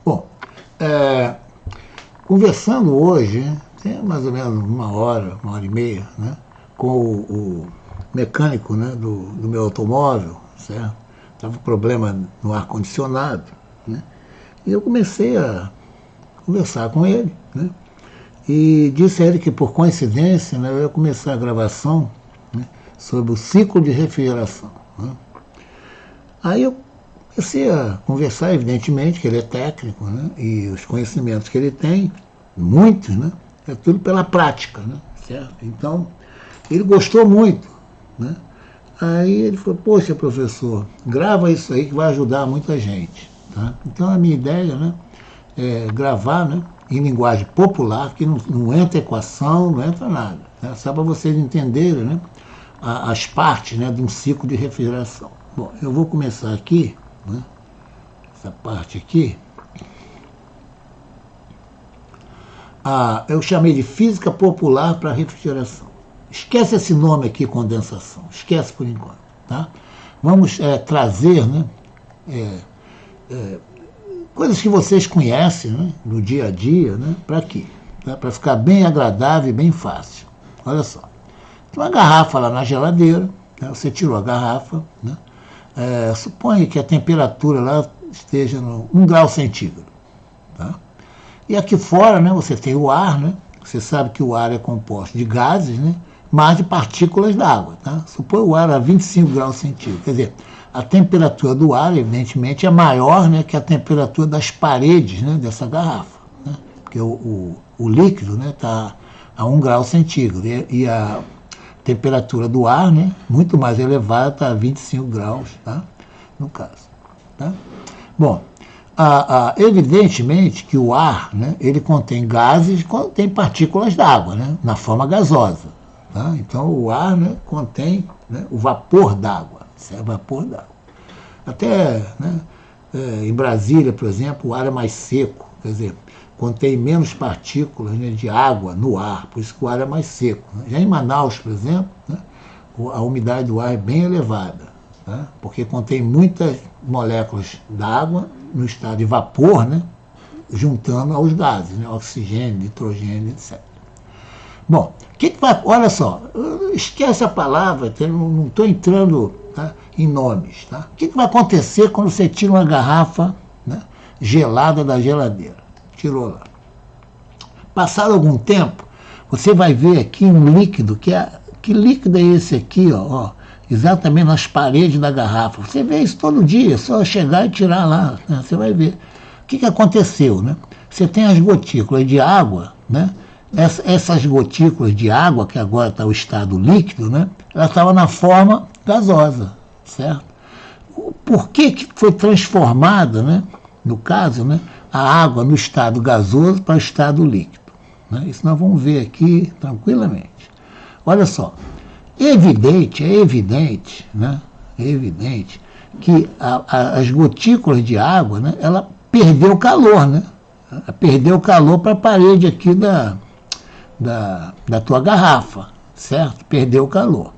Bom, conversando hoje, né, tem mais ou menos uma hora e meia, né, com o mecânico, né, do meu automóvel, certo? Estava com problema no ar-condicionado, né, e eu comecei a conversar com ele, né, e disse a ele que, por coincidência, né, eu ia começar a gravação, né, sobre o ciclo de refrigeração. Né. Aí eu comecei a conversar, evidentemente, que ele é técnico, né, e os conhecimentos que ele tem, muitos, né, é tudo pela prática, né, certo? Então, ele gostou muito, né. Aí ele falou, poxa, professor, grava isso aí que vai ajudar muita gente. Tá? Então, a minha ideia, né, é gravar, né, em linguagem popular, que não entra equação, não entra nada. Né, só para vocês entenderem, né, as partes, né, de um ciclo de refrigeração. Bom, eu vou começar aqui, né, essa parte aqui. Eu chamei de física popular para refrigeração. Esquece esse nome aqui, condensação. Esquece por enquanto. Tá? Vamos trazer, né, coisas que vocês conhecem, né, do dia a dia, né, para aqui. Tá? Para ficar bem agradável e bem fácil. Olha só. Tem uma garrafa lá na geladeira. Né, você tirou a garrafa. Né, suponha que a temperatura lá esteja no 1 grau centígrado. Tá? E aqui fora, né, você tem o ar. Né, você sabe que o ar é composto de gases, né, mais de partículas d'água. Tá? Supõe o ar a 25 graus centígrados. Quer dizer, a temperatura do ar, evidentemente, é maior, né, que a temperatura das paredes, né, dessa garrafa. Né? Porque o líquido está a 1 grau centígrado. E a temperatura do ar, né, muito mais elevada, está a 25 graus, tá? No caso. Tá? Bom, evidentemente que o ar, né, ele contém gases e contém partículas d'água, né, na forma gasosa. Tá? Então, o ar, né, contém, né, o vapor d'água. Isso é vapor d'água. Até, né, em Brasília, por exemplo, o ar é mais seco, quer dizer, contém menos partículas, né, de água no ar, por isso que o ar é mais seco. Né? Já em Manaus, por exemplo, né, a umidade do ar é bem elevada, tá? Porque contém muitas moléculas d'água no estado de vapor, né, juntando aos gases, né, oxigênio, nitrogênio, etc. Bom, olha só, esquece a palavra, não estou entrando, tá, em nomes. Tá? O que vai acontecer quando você tira uma garrafa, né, gelada da geladeira? Tirou lá. Passado algum tempo, você vai ver aqui um líquido, que líquido é esse aqui, ó, exatamente nas paredes da garrafa. Você vê isso todo dia, é só chegar e tirar lá, né, você vai ver. O que aconteceu? Né? Você tem as gotículas de água, né? Essas gotículas de água, que agora está o estado líquido, né, ela estava na forma gasosa, certo? Por que foi transformada, né, no caso, né, a água no estado gasoso para o estado líquido? Né? Isso nós vamos ver aqui tranquilamente. Olha só, é evidente, né, é evidente que as gotículas de água, né, ela perdeu calor, né? Ela perdeu calor para a parede aqui da tua garrafa, certo? Perdeu o calor.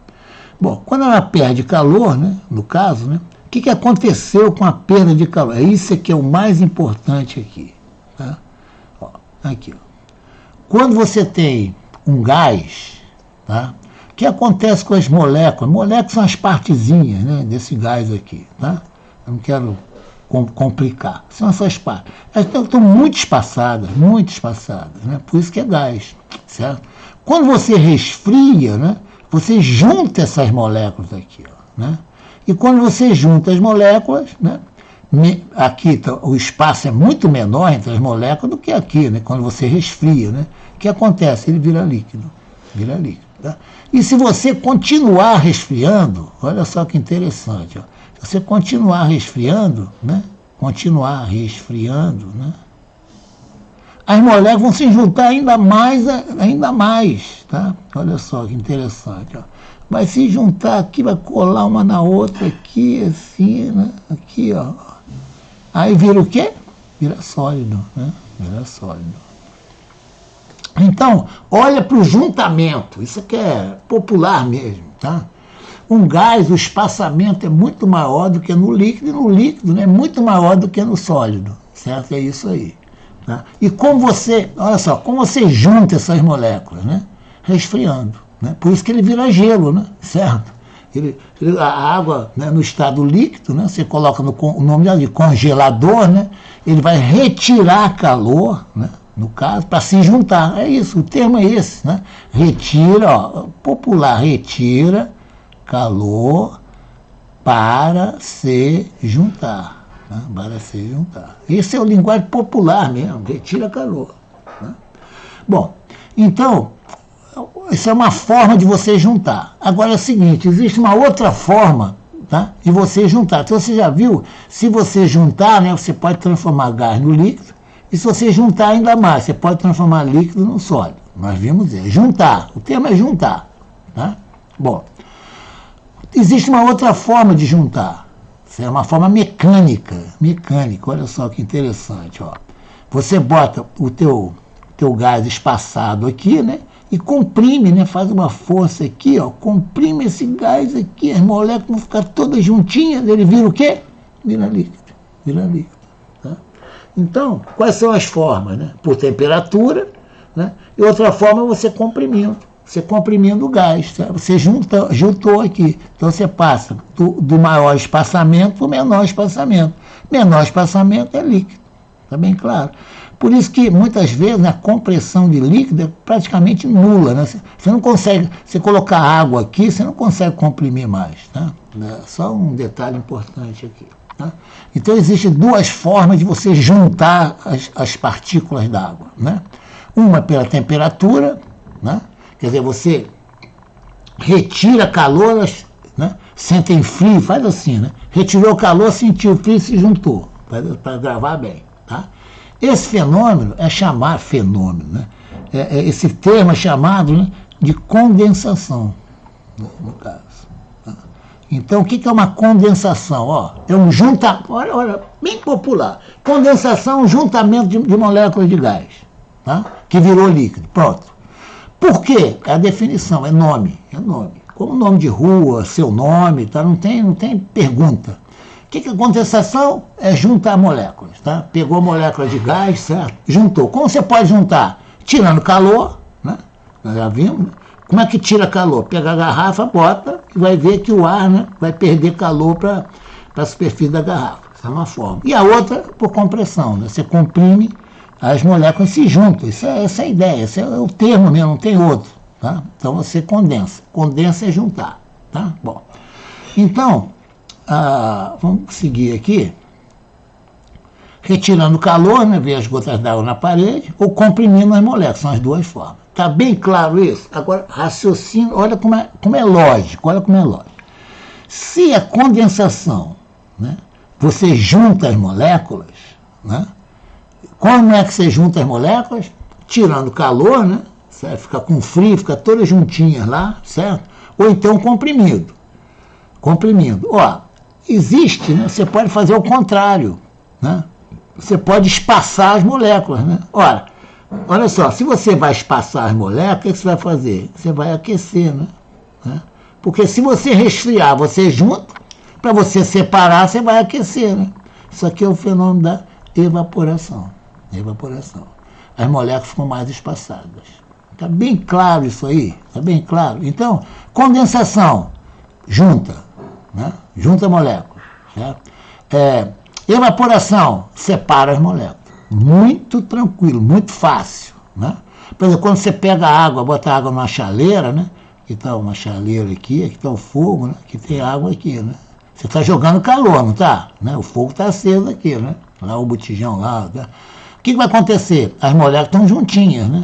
Bom, quando ela perde calor, né, no caso, né, o que aconteceu com a perda de calor? É isso que é o mais importante aqui. Tá? Ó, aqui. Ó. Quando você tem um gás, tá, o que acontece com as moléculas? Moléculas são as partezinhas, né, desse gás aqui. Tá? Eu não quero complicar. São essas partes. Elas estão muito espaçadas, né? Por isso que é gás, certo? Quando você resfria, né, você junta essas moléculas aqui, ó, né? E quando você junta as moléculas, né, aqui o espaço é muito menor entre as moléculas do que aqui, né, quando você resfria, né? O que acontece? Ele vira líquido. Tá? E se você continuar resfriando, olha só que interessante, ó, se você continuar resfriando, né, as moléculas vão se juntar ainda mais, tá? Olha só que interessante, ó. Vai se juntar aqui, vai colar uma na outra aqui, assim, né? Aqui, ó. Aí vira o quê? Vira sólido, né? Vira sólido. Então, olha para o juntamento, isso aqui é popular mesmo, tá? Um gás, o espaçamento é muito maior do que no líquido, e no líquido, né, é muito maior do que no sólido, certo? É isso aí. Tá? E como você, olha só, como você junta essas moléculas, né? Resfriando. Né? Por isso que ele vira gelo, né? Certo? A água, né, no estado líquido, né, você coloca o nome de congelador, né, ele vai retirar calor, né, no caso, para se juntar. É isso, o termo é esse. Né? Retira, ó, popular, retira calor para se juntar. Né, para se juntar. Esse é o linguagem popular mesmo, retira calor. Né? Bom, então, isso é uma forma de você juntar. Agora é o seguinte, existe uma outra forma, tá, de você juntar. Então você já viu, se você juntar, né, você pode transformar gás no líquido, e se você juntar ainda mais, você pode transformar líquido no sólido. Nós vimos juntar, o termo é juntar. Tá? Bom, existe uma outra forma de juntar. Isso é uma forma mecânica, olha só que interessante. Ó. Você bota o teu gás espaçado aqui, né? E comprime, né? Faz uma força aqui, ó, comprime esse gás aqui, as moléculas vão ficar todas juntinhas, ele vira o quê? Vira líquido. Tá? Então, quais são as formas? Né? Por temperatura, né? E outra forma é você comprimindo o gás. Tá? Você juntou aqui, então você passa do maior espaçamento para o menor espaçamento. Menor espaçamento é líquido, está bem claro. Por isso que, muitas vezes, a compressão de líquido é praticamente nula. Né? Você não consegue, você colocar água aqui, você não consegue comprimir mais. Tá? Só um detalhe importante aqui. Tá? Então, existem duas formas de você juntar as partículas d'água. Né? Uma pela temperatura, né? Quer dizer, você retira calor, elas, né, sentem frio, faz assim, né? Retirou o calor, sentiu frio e se juntou, para gravar bem. Tá? Esse fenômeno é chamado né? Esse termo é chamado, né, de condensação, no caso. Tá? Então, o que é uma condensação? Ó, é um juntamento, olha, bem popular. Condensação é um juntamento de moléculas de gás, tá? Que virou líquido. Pronto. Por quê? É a definição, é nome. Como nome de rua, seu nome, tá? Não tem pergunta. O que é condensação? É juntar moléculas, tá? Pegou moléculas de gás, certo? Juntou. Como você pode juntar? Tirando calor, né? Nós já vimos, né? Como é que tira calor? Pega a garrafa, bota e vai ver que o ar, né, vai perder calor para a superfície da garrafa. Essa é uma forma. E a outra, por compressão, né? Você comprime, as moléculas se juntam. Essa é a ideia, esse é o termo mesmo, não tem outro. Tá? Então você condensa. Condensa é juntar. Tá? Bom, então, vamos seguir aqui. Retirando calor, né, ver as gotas d'água na parede, ou comprimindo as moléculas. São as duas formas. Está bem claro isso? Agora, raciocínio, olha como é lógico. Se a condensação, né, você junta as moléculas, né? Como é que você junta as moléculas? Tirando calor, né? Certo? Fica com frio, fica todas juntinhas lá, certo? Ou então comprimindo. Ó, existe, né? Você pode fazer o contrário, né? Você pode espaçar as moléculas, né? Ora, olha só, se você vai espaçar as moléculas, o que você vai fazer? Você vai aquecer, né? Porque se você resfriar, você junta, para você separar, você vai aquecer, né? Isso aqui é o fenômeno da evaporação. As moléculas ficam mais espaçadas. Está bem claro isso aí? Está bem claro? Então, condensação, junta, né? Junta moléculas. Certo? Evaporação, separa as moléculas. Muito tranquilo, muito fácil. Né? Por exemplo, quando você pega a água, bota a água numa chaleira, né? Aqui está uma chaleira aqui está o fogo, né? Aqui tem água aqui, né? Você está jogando calor, não está? Né? O fogo está aceso aqui, né? Lá o botijão lá. Tá? O que vai acontecer? As moléculas estão juntinhas, né?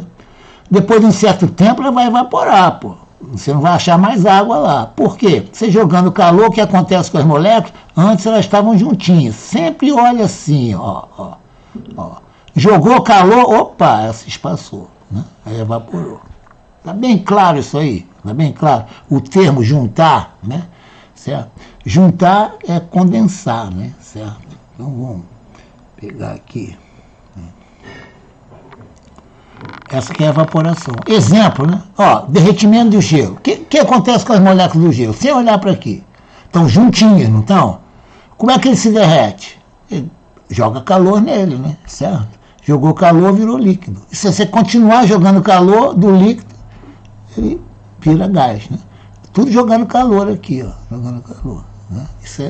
Depois de um certo tempo, ela vai evaporar, pô. Você não vai achar mais água lá. Por quê? Você jogando calor, o que acontece com as moléculas? Antes elas estavam juntinhas. Sempre olha assim, ó. Jogou calor, opa, ela se espaçou, né? Aí evaporou. Está bem claro isso aí? Está bem claro? O termo juntar, né? Certo? Juntar é condensar, né? Certo? Então vamos pegar aqui. Essa aqui é a evaporação. Exemplo, né? Ó, derretimento do gelo. O que acontece com as moléculas do gelo? Sem olhar para aqui. Estão juntinhas, não estão? Como é que ele se derrete? Ele joga calor nele, né? Certo? Jogou calor, virou líquido. E se você continuar jogando calor do líquido, ele vira gás, né? Tudo jogando calor aqui, ó, jogando calor, né? Isso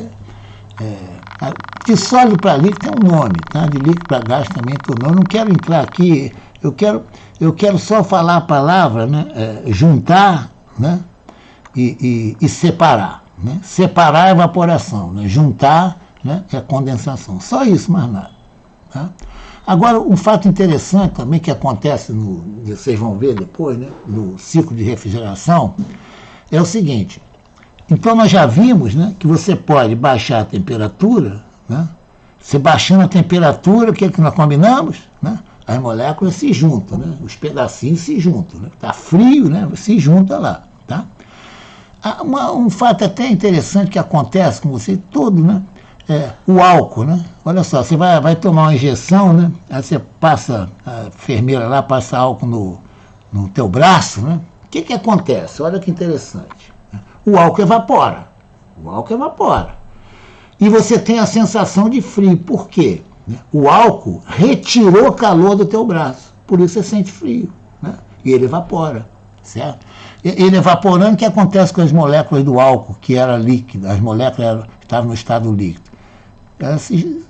de sólido para líquido tem um nome, tá? De líquido para gás também tem um nome. Eu não quero entrar aqui, eu quero só falar a palavra, né? Juntar, né? E separar, né? Separar é evaporação, né? Juntar, né? É condensação. Só isso, mais nada, tá? Agora, um fato interessante também que acontece, vocês vão ver depois, né? No ciclo de refrigeração, é o seguinte. Então, nós já vimos, né, que você pode baixar a temperatura, né? Você baixando a temperatura, o que é que nós combinamos? Né? As moléculas se juntam, né? Os pedacinhos se juntam. Está frio, né? Se junta lá. Tá? Um fato até interessante que acontece com você todo, né? O álcool, né? Olha só, você vai tomar uma injeção, né? Aí você passa, a enfermeira lá passa álcool no teu braço, né? O que acontece? Olha que interessante. O álcool evapora. O álcool evapora. E você tem a sensação de frio. Por quê? O álcool retirou calor do teu braço. Por isso você sente frio, né? E ele evapora, certo? Ele evaporando, o que acontece com as moléculas do álcool, que era líquido? As moléculas estavam no estado líquido.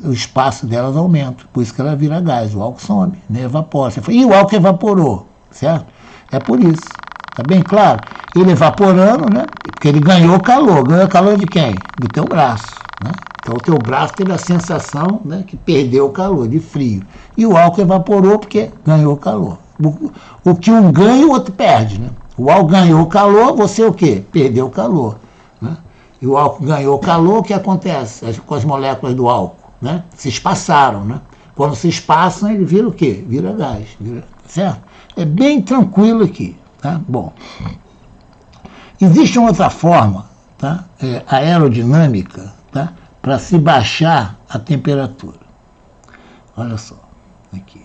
O espaço delas aumenta, por isso que ela vira gás. O álcool some, né? Evapora. Você fala, e o álcool evaporou, certo? É por isso. Está bem claro? Ele evaporando, né? Porque ele ganhou calor. Ganhou calor de quem? Do teu braço, né? Então o teu braço teve a sensação, né, que perdeu o calor, de frio. E o álcool evaporou porque ganhou calor. O que um ganha, o outro perde, né? O álcool ganhou calor, você o quê? Perdeu o calor, né? E o álcool ganhou calor, o que acontece com as moléculas do álcool, né? Se espaçaram, né? Quando se espaçam, ele vira o quê? Vira gás, certo? É bem tranquilo aqui, tá? Bom, existe uma outra forma, tá? Aerodinâmica, tá? Para se baixar a temperatura. Olha só, aqui.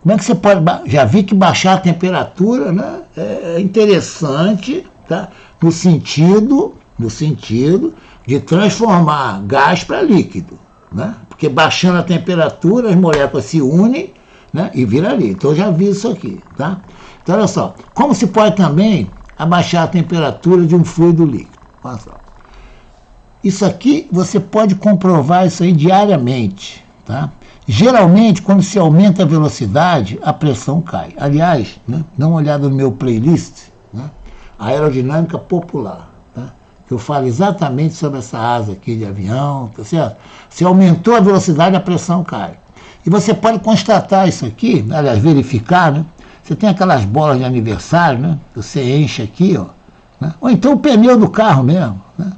Como é que você pode... Já vi que baixar a temperatura, né, é interessante, tá? No sentido de transformar gás para líquido, né? Porque baixando a temperatura, as moléculas se unem, né, e vira ali. Então eu já vi isso aqui, tá? Então olha só, como se pode também abaixar a temperatura de um fluido líquido? Olha só. Isso aqui, você pode comprovar isso aí diariamente, tá? Geralmente, quando se aumenta a velocidade, a pressão cai. Aliás, né, dá uma olhada no meu playlist, né, Aerodinâmica Popular, tá? Que eu falo exatamente sobre essa asa aqui de avião, tá certo? Se aumentou a velocidade, a pressão cai. E você pode constatar isso aqui, aliás, verificar, né? Você tem aquelas bolas de aniversário, né? Você enche aqui, ó, né? Ou então o pneu do carro mesmo, né?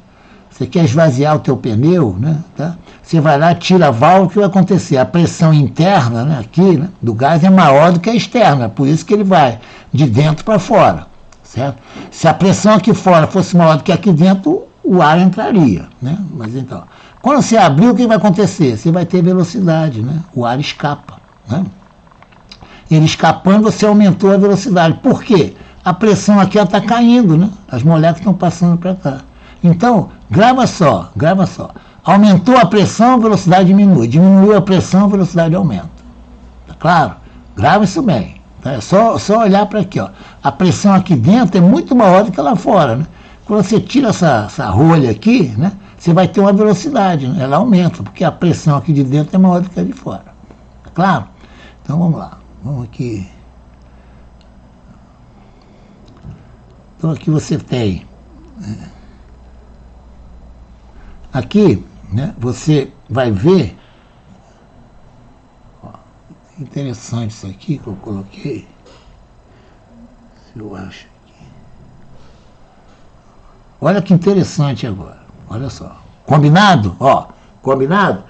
Você quer esvaziar o teu pneu, né? Tá? Você vai lá, tira a válvula, o que vai acontecer? A pressão interna, né, aqui, né, do gás é maior do que a externa, por isso que ele vai de dentro para fora, certo? Se a pressão aqui fora fosse maior do que aqui dentro, o ar entraria, né? Mas então, quando você abrir, o que vai acontecer? Você vai ter velocidade, né? O ar escapa, né? Ele escapando, você aumentou a velocidade. Por quê? A pressão aqui está caindo, né? As moléculas estão passando para cá. Então, grava só. Aumentou a pressão, a velocidade diminui. Diminuiu a pressão, a velocidade aumenta. Tá claro? Grava isso bem. Tá? É só olhar para aqui, ó. A pressão aqui dentro é muito maior do que lá fora, né? Quando você tira essa rolha aqui, né, você vai ter uma velocidade, né? Ela aumenta, porque a pressão aqui de dentro é maior do que a de fora. Tá claro? Então vamos lá. Vamos aqui. Então aqui você tem... Aqui, né, você vai ver, ó, interessante isso aqui que eu coloquei, se eu acho aqui. Olha que interessante agora, olha só. Combinado? Ó, combinado?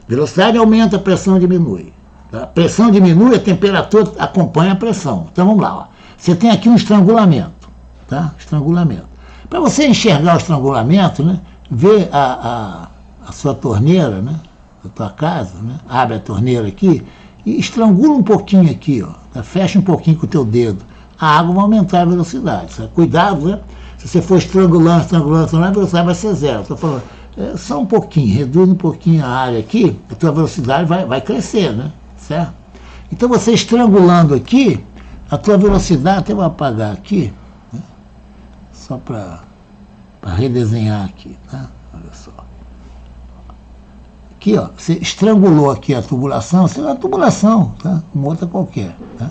Velocidade aumenta, a pressão diminui. Tá? A pressão diminui, a temperatura acompanha a pressão. Então vamos lá, ó. Você tem aqui um estrangulamento, tá? Estrangulamento. Para você enxergar o estrangulamento, né? Vê a sua torneira, né, da tua casa, né, abre a torneira aqui e estrangula um pouquinho aqui, ó, tá? Fecha um pouquinho com o teu dedo. A água vai aumentar a velocidade. Sabe? Cuidado, né? Se você for estrangulando, a velocidade vai ser zero. Estou falando, só um pouquinho, reduz um pouquinho a área aqui, a tua velocidade vai crescer, né? Certo? Então você estrangulando aqui, a tua velocidade, até vou apagar aqui, né? Só para redesenhar aqui, né? Olha só. Aqui, ó, você estrangulou aqui a tubulação, isso é uma tubulação, tá? Uma outra qualquer, tá?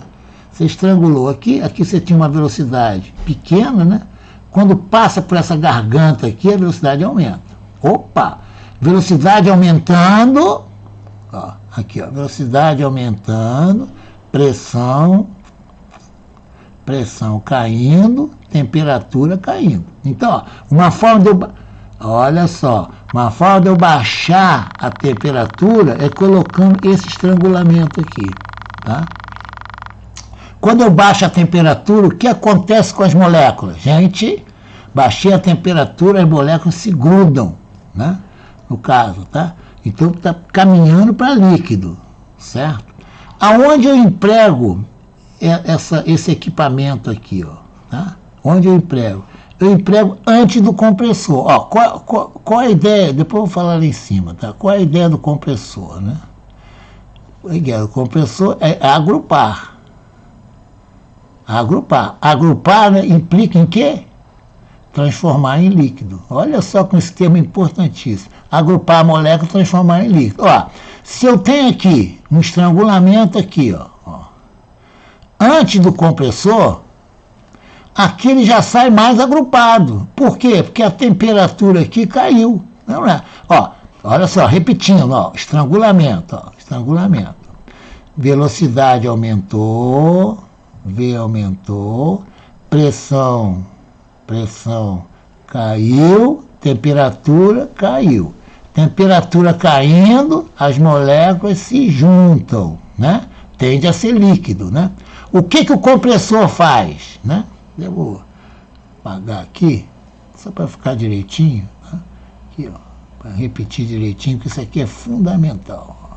Você estrangulou aqui você tinha uma velocidade pequena, né? Quando passa por essa garganta aqui, a velocidade aumenta. Opa! Velocidade aumentando, ó, aqui, ó, velocidade aumentando, pressão caindo, temperatura caindo. Então, ó, uma forma de eu, olha só, uma forma de eu baixar a temperatura é colocando esse estrangulamento aqui, tá? Quando eu baixo a temperatura, o que acontece com as moléculas? Gente, baixei a temperatura, as moléculas se grudam, né? No caso, tá? Então está caminhando para líquido, certo? Aonde eu emprego esse equipamento aqui, ó, tá? Onde eu emprego? Eu emprego antes do compressor. Ó, qual a ideia? Depois eu vou falar lá em cima, tá? Qual é a ideia do compressor, né? A ideia do compressor é agrupar. Agrupar, né, implica em quê? Transformar em líquido. Olha só com esse termo importantíssimo. Agrupar a molécula e transformar em líquido. Ó, se eu tenho aqui um estrangulamento aqui, ó, antes do compressor, aqui ele já sai mais agrupado. Por quê? Porque a temperatura aqui caiu. Não é? Ó, olha só, repetindo, ó, estrangulamento. Velocidade aumentou, V aumentou, pressão caiu, temperatura caiu. Temperatura caindo, as moléculas se juntam, né? Tende a ser líquido, né? O que o compressor faz, né? Eu vou apagar aqui, só para ficar direitinho, né? Aqui, ó, para repetir direitinho, que isso aqui é fundamental. Ó.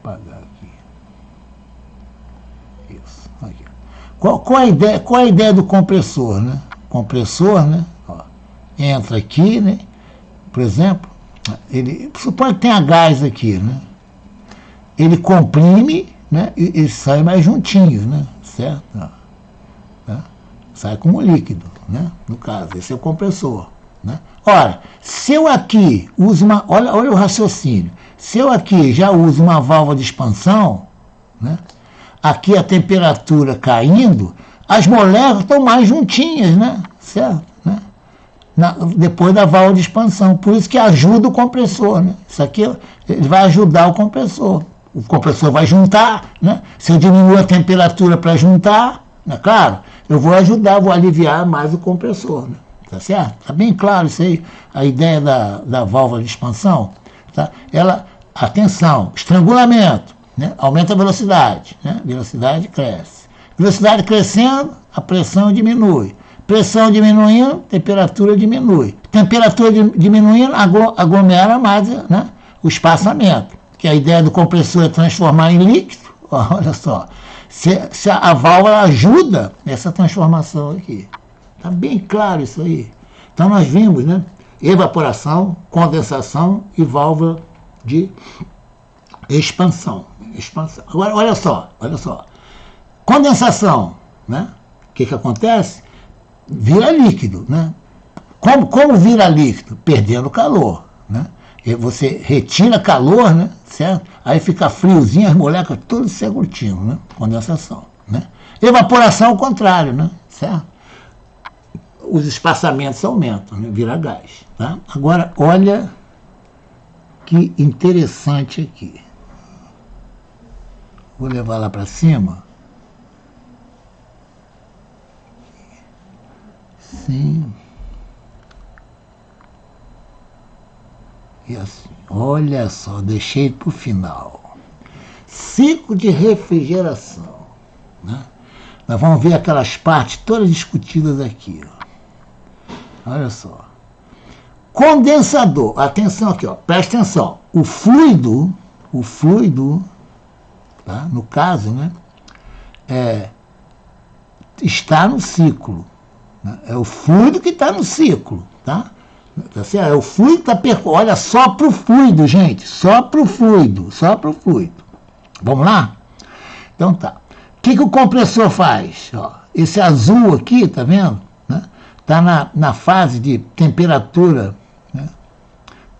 Apagar aqui. Isso, aqui. Qual a ideia do compressor, né? Compressor, né? Ó, entra aqui, né? Por exemplo, ele supõe que tenha gás aqui, né? Ele comprime, né? E sai mais juntinhos, né? Certo? Ó, tá? Sai como líquido, né? No caso, esse é o compressor, né? Ora, se eu aqui uso uma... Olha o raciocínio. Se eu aqui já uso uma válvula de expansão, né? Aqui a temperatura caindo, as moléculas estão mais juntinhas, né? Certo? Né? Depois da válvula de expansão. Por isso que ajuda o compressor, né? Isso aqui ele vai ajudar o compressor. O compressor vai juntar, né? Se eu diminuir a temperatura para juntar, né? Claro, eu vou ajudar, vou aliviar mais o compressor, né? Tá certo? Tá bem claro isso aí, a ideia da válvula de expansão, tá? Ela, atenção, estrangulamento, né? Aumenta a velocidade, né? Velocidade cresce. Velocidade crescendo, a pressão diminui. Pressão diminuindo, temperatura diminui. Temperatura diminuindo, aglomera mais, né? O espaçamento. Que a ideia do compressor é transformar em líquido. Olha só. Se a válvula ajuda nessa transformação aqui. Está bem claro isso aí. Então nós vimos, né? Evaporação, condensação e válvula de expansão. Agora, olha só. Condensação, né? O que acontece? Vira líquido, né? Como vira líquido? Perdendo calor, né? E você retira calor, né? Certo? Aí fica friozinho, as moléculas todas se aglutinam, né? Condensação, né? Evaporação, ao contrário, né? Certo? Os espaçamentos aumentam, né? Vira gás, tá? Agora, olha que interessante aqui. Vou levar lá para cima. Sim. E assim, olha só, deixei para o final. Ciclo de refrigeração, né? Nós vamos ver aquelas partes todas discutidas aqui, ó. Olha só. Condensador, atenção aqui, ó, presta atenção. O fluido, tá? No caso, né, está no ciclo, né? É o fluido que está no ciclo, tá? Tá certo? É o fluido que está percorrendo. Olha, só para o fluido, gente, só para o fluido, só para o fluido. Vamos lá? Então tá. O que o compressor faz? Ó, esse azul aqui, tá vendo? Está na fase de temperatura, né?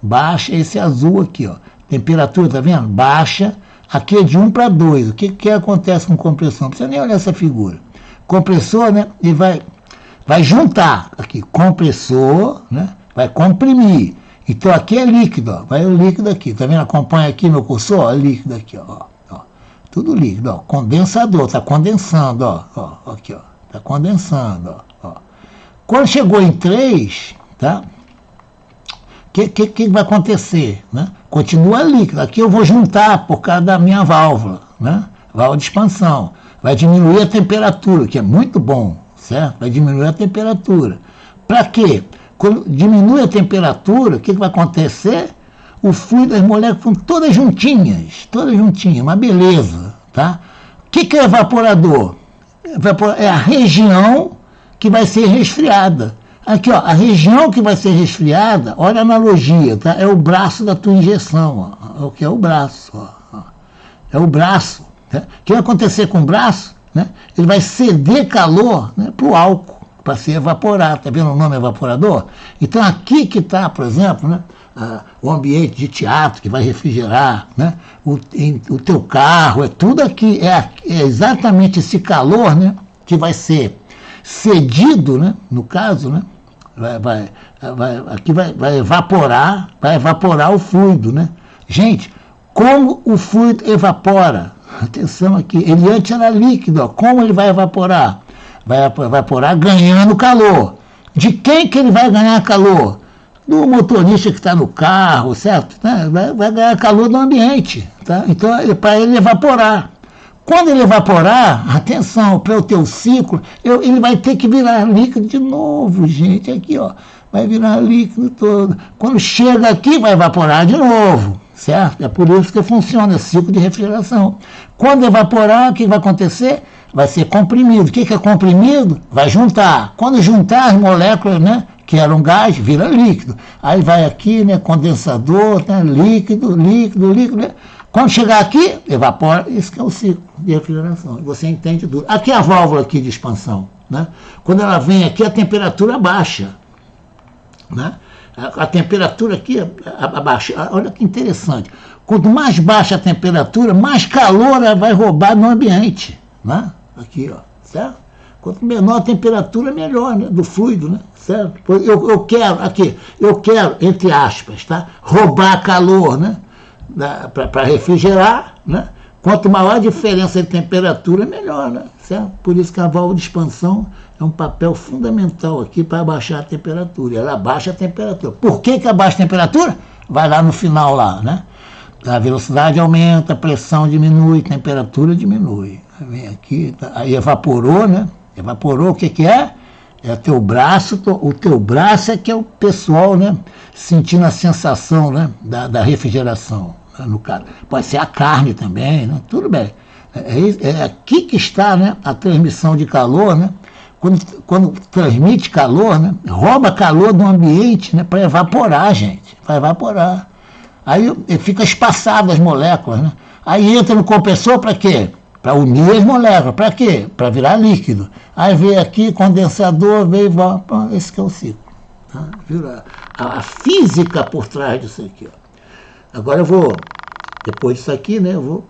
Baixa, esse azul aqui, ó. Temperatura, tá vendo? Baixa. Aqui é de 1 para 2. O que acontece com compressão? Não precisa nem olhar essa figura. Compressor, né? Ele vai juntar aqui. Compressor, né? Vai comprimir. Então aqui é líquido, ó. Vai o líquido aqui. Tá vendo? Acompanha aqui meu cursor, ó. Líquido aqui, ó. Tudo líquido, ó. Condensador, tá condensando, ó. Aqui, ó. Tá condensando, ó. Quando chegou em 3, tá? O que vai acontecer, né? Continua líquido. Aqui eu vou juntar por causa da minha válvula, né? Válvula de expansão. Vai diminuir a temperatura, que é muito bom, certo? Vai diminuir a temperatura. Para quê? Quando diminui a temperatura, o que vai acontecer? O fluido, as moléculas ficam todas juntinhas, uma beleza, tá? O que é evaporador? É a região que vai ser resfriada. Aqui, ó, a região que vai ser resfriada, olha a analogia, tá? É o braço da tua injeção, ó. É o que é o braço, ó. É o braço. Tá? O que vai acontecer com o braço? Né? Ele vai ceder calor, né, para o álcool, para se evaporar. Tá vendo o nome evaporador? Então aqui que está, por exemplo, né, o ambiente de teatro que vai refrigerar, né, o teu carro, é tudo aqui, é exatamente esse calor, né, que vai ser cedido, né, no caso, né, aqui vai evaporar o fluido, né? Gente, como o fluido evapora? Atenção aqui, ele antes era líquido, ó. Como ele vai evaporar? Vai evaporar ganhando calor. De quem que ele vai ganhar calor? Do motorista que está no carro, certo? Vai ganhar calor do ambiente, tá? Então, para ele evaporar. Quando ele evaporar, atenção, para o teu ciclo, ele vai ter que virar líquido de novo, gente. Aqui, ó, vai virar líquido todo. Quando chega aqui, vai evaporar de novo, certo? É por isso que funciona esse ciclo de refrigeração. Quando evaporar, o que vai acontecer? Vai ser comprimido. O que é comprimido? Vai juntar. Quando juntar as moléculas, né, que eram gás, vira líquido. Aí vai aqui, né, condensador, né, líquido. Né? Quando chegar aqui, evapora. Isso que é o ciclo de refrigeração. Você entende tudo. Aqui é a válvula aqui de expansão, né? Quando ela vem aqui, a temperatura baixa, né? A temperatura aqui abaixa. Olha que interessante. Quanto mais baixa a temperatura, mais calor ela vai roubar no ambiente, né? Aqui, ó, certo? Quanto menor a temperatura, melhor, né? Do fluido, né? Certo? Eu quero, entre aspas, tá? Roubar calor, né? Para refrigerar, né? Quanto maior a diferença de temperatura, melhor, né? Certo? Por isso que a válvula de expansão é um papel fundamental aqui para abaixar a temperatura. Ela abaixa a temperatura. Por que abaixa a temperatura? Vai lá no final lá, né? A velocidade aumenta, a pressão diminui, a temperatura diminui. Vem aqui, aí evaporou, né? Evaporou, o que é? É teu braço, o teu braço é que é o pessoal, né? Sentindo a sensação, né? Da refrigeração, né? No caso. Pode ser a carne também, né? Tudo bem. É aqui que está, né, a transmissão de calor, né? Quando transmite calor, né? Rouba calor do ambiente, né? Para evaporar, gente. Para evaporar. Aí fica espaçado as moléculas, né? Aí entra no compressor para quê? Para unir as moléculas. Para quê? Para virar líquido. Aí veio aqui, condensador, veio... Esse que é o ciclo. Tá? A física por trás disso aqui. Ó. Agora eu vou, depois disso aqui, né? Eu vou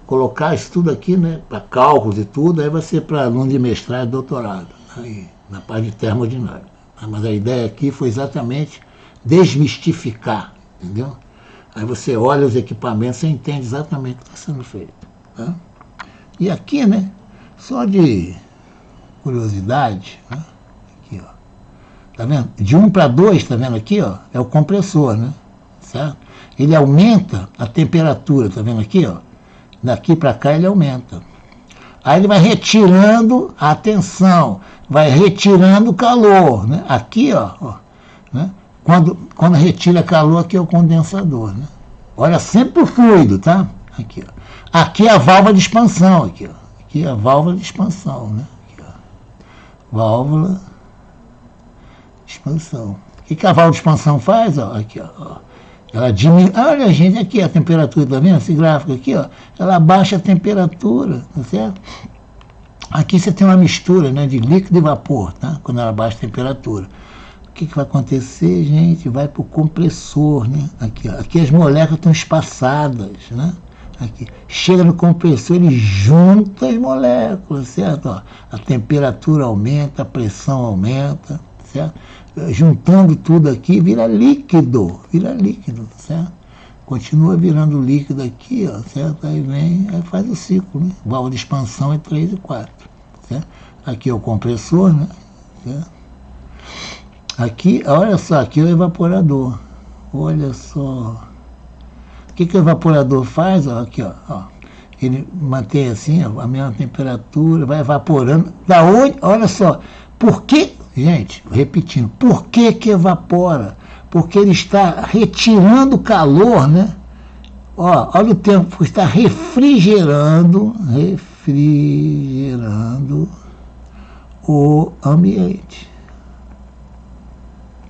colocar isso tudo aqui, né? Para cálculos e tudo. Aí vai ser para aluno de mestrado e doutorado. Aí, na parte de termodinâmica. Mas a ideia aqui foi exatamente desmistificar. Entendeu? Aí você olha os equipamentos e entende exatamente o que está sendo feito. Tá? E aqui, né, só de curiosidade, né, aqui, ó, tá vendo? De 1 para 2, tá vendo aqui, ó, é o compressor, né, certo? Ele aumenta a temperatura, tá vendo aqui, ó? Daqui para cá ele aumenta. Aí ele vai retirando a tensão, vai retirando o calor, né? Aqui, ó, né? Quando retira calor, aqui é o condensador, né? Olha sempre o fluido, tá? Aqui, ó. Aqui é a válvula de expansão, aqui, ó. Aqui é a válvula de expansão, né? Aqui, ó. válvula de expansão. O que a válvula de expansão faz? Ó, aqui, ó. Ela diminui. Olha, gente, aqui a temperatura, tá vendo? Esse gráfico aqui, ó. Ela abaixa a temperatura, tá certo? Aqui você tem uma mistura, né, de líquido e vapor, tá? Quando ela abaixa a temperatura. O que vai acontecer, gente? Vai para o compressor, né? Aqui, ó. Aqui as moléculas estão espaçadas, né? Aqui. Chega no compressor, ele junta as moléculas, certo? Ó, a temperatura aumenta, a pressão aumenta, certo? Juntando tudo aqui, vira líquido, certo? Continua virando líquido aqui, ó, certo? Aí vem, aí faz o ciclo, né? Válvula de expansão é 3 e 4, certo? Aqui é o compressor, né? Certo? Aqui, olha só, aqui é o evaporador. Olha só. O que o evaporador faz? Ó, aqui, ó. Ele mantém assim, ó, a mesma temperatura, vai evaporando. Da onde? Olha só. Por que, gente, repetindo, por que evapora? Porque ele está retirando calor, né? Ó, olha o tempo, está refrigerando o ambiente.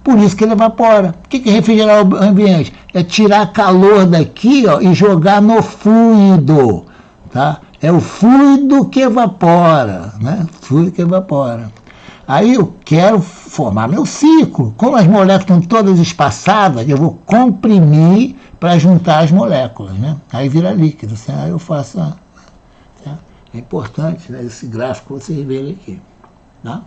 Por isso que ele evapora. O que é refrigerar o ambiente? É tirar calor daqui, ó, e jogar no fluido, tá? É o fluido que evapora, né? Fluido que evapora. Aí eu quero formar meu ciclo. Como as moléculas estão todas espaçadas, eu vou comprimir para juntar as moléculas, né? Aí vira líquido. Certo? Aí eu faço... Tá? É importante, né, esse gráfico que vocês verem aqui. Tá?